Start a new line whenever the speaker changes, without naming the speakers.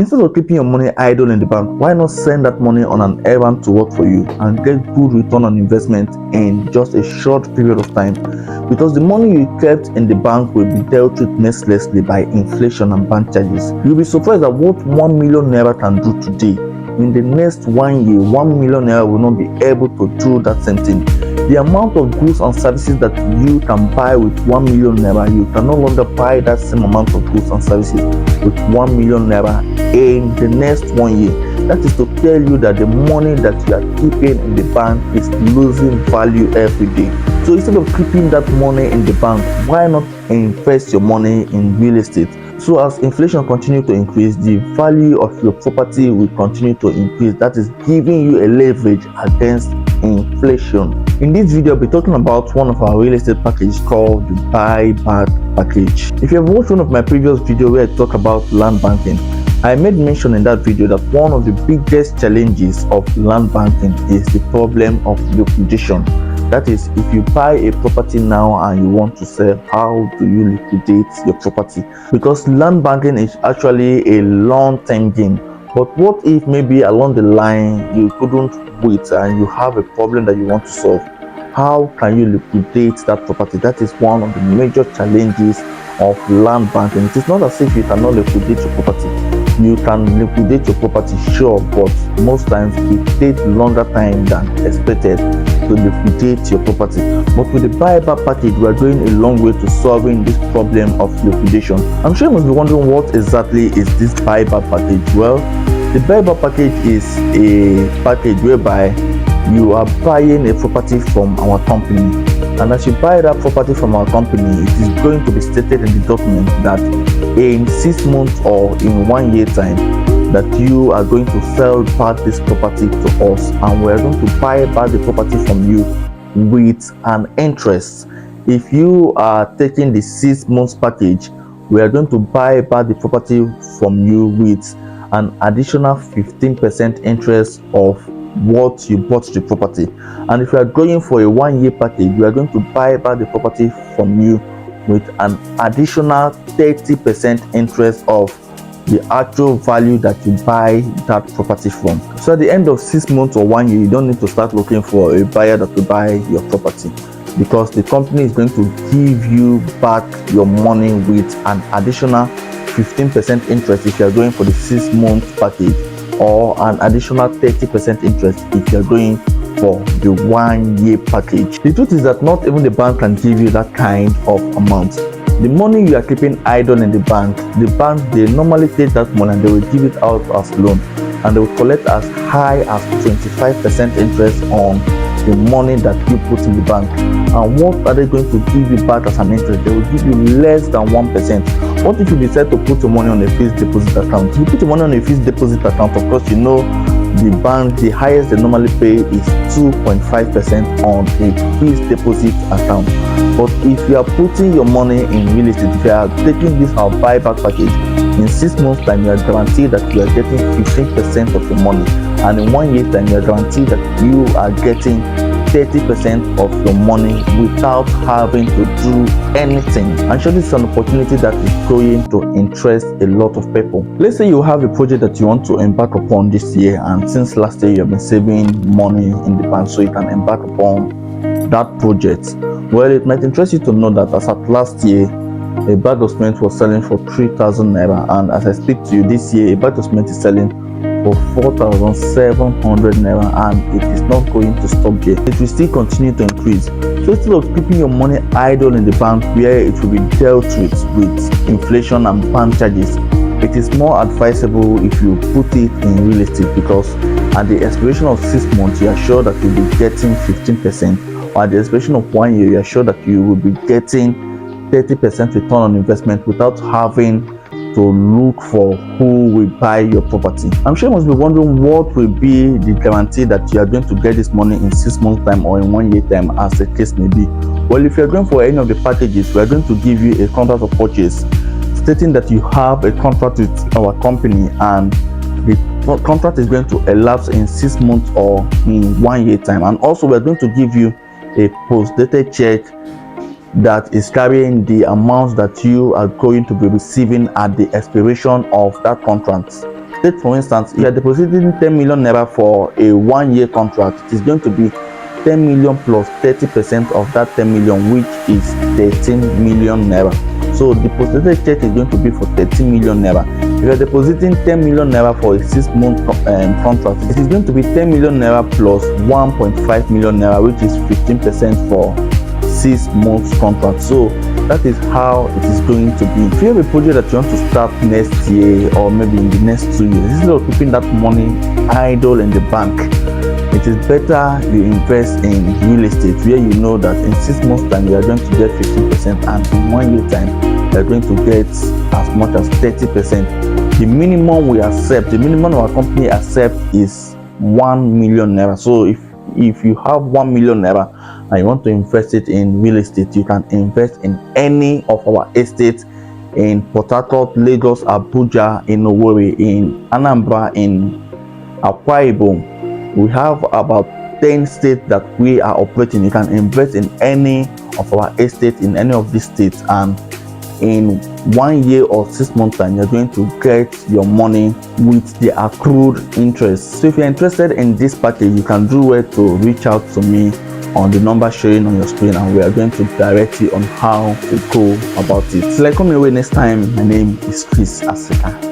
Instead of keeping your money idle in the bank, why not send that money on an errand to work for you and get good return on investment in just a short period of time? Because the money you kept in the bank will be dealt with mercilessly by inflation and bank charges. You'll be surprised at what 1 million naira can do today. In the next 1 year, 1 million naira will not be able to do that same thing. The amount of goods and services that you can buy with 1 million naira, you can no longer buy that same amount of goods and services with 1 million naira in the next 1 year. That is to tell you that the money that you are keeping in the bank is losing value every day. So instead of keeping that money in the bank, why not invest your money in real estate? So as inflation continues to increase, the value of your property will continue to increase. That is giving you a leverage against inflation. In this video, I'll be talking about one of our real estate packages called the buyback package. If you have watched one of my previous videos where I talk about land banking, I made mention in that video that one of the biggest challenges of land banking is the problem of liquidation. That is, if you buy a property now and you want to sell, how do you liquidate your property? Because land banking is actually a long-term game. But what if maybe along the line you couldn't wait and you have a problem that you want to solve? How can you liquidate that property? That is one of the major challenges of land banking. It is not as if you cannot liquidate your property. You can liquidate your property, sure, but most times it takes longer time than expected to liquidate your property. But with the buyback package, we are going a long way to solving this problem of liquidation. I'm sure you must be wondering, what exactly is this buyback package? Well, the buyback package is a package whereby you are buying a property from our company, and as you buy that property from our company, it is going to be stated in the document that in 6 months or in 1 year time that you are going to sell back this property to us, and we are going to buy back the property from you with an interest. If you are taking the 6 months package, we are going to buy back the property from you with an additional 15% interest of what you bought the property. And if you are going for a 1 year package, we are going to buy back the property from you with an additional 30% interest of the actual value that you buy that property from. So at the end of 6 months or 1 year, you don't need to start looking for a buyer that will buy your property, because the company is going to give you back your money with an additional 15% interest if you are going for the 6 month package, or an additional 30% interest if you are going for the 1 year package. The truth is that not even the bank can give you that kind of amount. The money you are keeping idle in the bank, they normally take that money and they will give it out as loan, and they will collect as high as 25% interest on the money that you put in the bank. And what are they going to give you back as an interest? They will give you less than 1%. What if you decide to put your money on a fixed deposit account? If you put your money on a fixed deposit account, of course, you know the bank, the highest they normally pay is 2.5% on a fixed deposit account. But if you are putting your money in real estate, if you are taking this our buyback package, in 6 months time you are guaranteed that you are getting 15% of your money, and in 1 year time you are guaranteed that you are getting 30% of your money without having to do anything. I'm sure this is an opportunity that is going to interest a lot of people. Let's say you have a project that you want to embark upon this year, and since last year you have been saving money in the bank so you can embark upon that project. Well, it might interest you to know that as at last year, a bag of cement was selling for 3,000 naira, and as I speak to you this year, a bag of cement is selling for 4,700 naira, and it is not going to stop there. It will still continue to increase. So instead of keeping your money idle in the bank where it will be dealt with inflation and bank charges, it is more advisable if you put it in real estate, because at the expiration of 6 months you are sure that you'll be getting 15%, or at the expiration of 1 year you are sure that you will be getting 30% return on investment without having to look for who will buy your property. I'm sure you must be wondering, what will be the guarantee that you are going to get this money in 6 months time or in 1 year time, as the case may be? Well, if you are going for any of the packages, we are going to give you a contract of purchase stating that you have a contract with our company, and the contract is going to elapse in 6 months or in 1 year time. And also we are going to give you a post-dated check that is carrying the amount that you are going to be receiving at the expiration of that contract. Take for instance, if you are depositing 10 million naira for a 1-year contract, it is going to be 10 million plus 30% of that 10 million, which is 13 million naira. So the deposited check is going to be for 13 million naira. If you are depositing 10 million naira for a 6-month contract, it is going to be 10 million naira plus 1.5 million naira, which is 15% for 6 months contract. So that is how it is going to be. If you have a project that you want to start next year or maybe in the next 2 years, instead of keeping that money idle in the bank, it is better you invest in real estate, where you know that in 6 months time you are going to get 15% and in 1 year time you are going to get as much as 30%. The minimum we accept, the minimum our company accept is 1 million naira. So if you have 1 million naira and you want to invest it in real estate, you can invest in any of our estates in Portharcourt, Lagos, Abuja, in Owerri, in Anambra, in Akwa Ibom. We have about 10 states that we are operating. You can invest in any of our estates in any of these states, and in 1 year or 6 months time you're going to get your money with the accrued interest. So if you're interested in this package, you can do well to reach out to me on the number showing on your screen, and we are going to direct you on how to go about it. So like, come your way next time. My name is Chris Asika.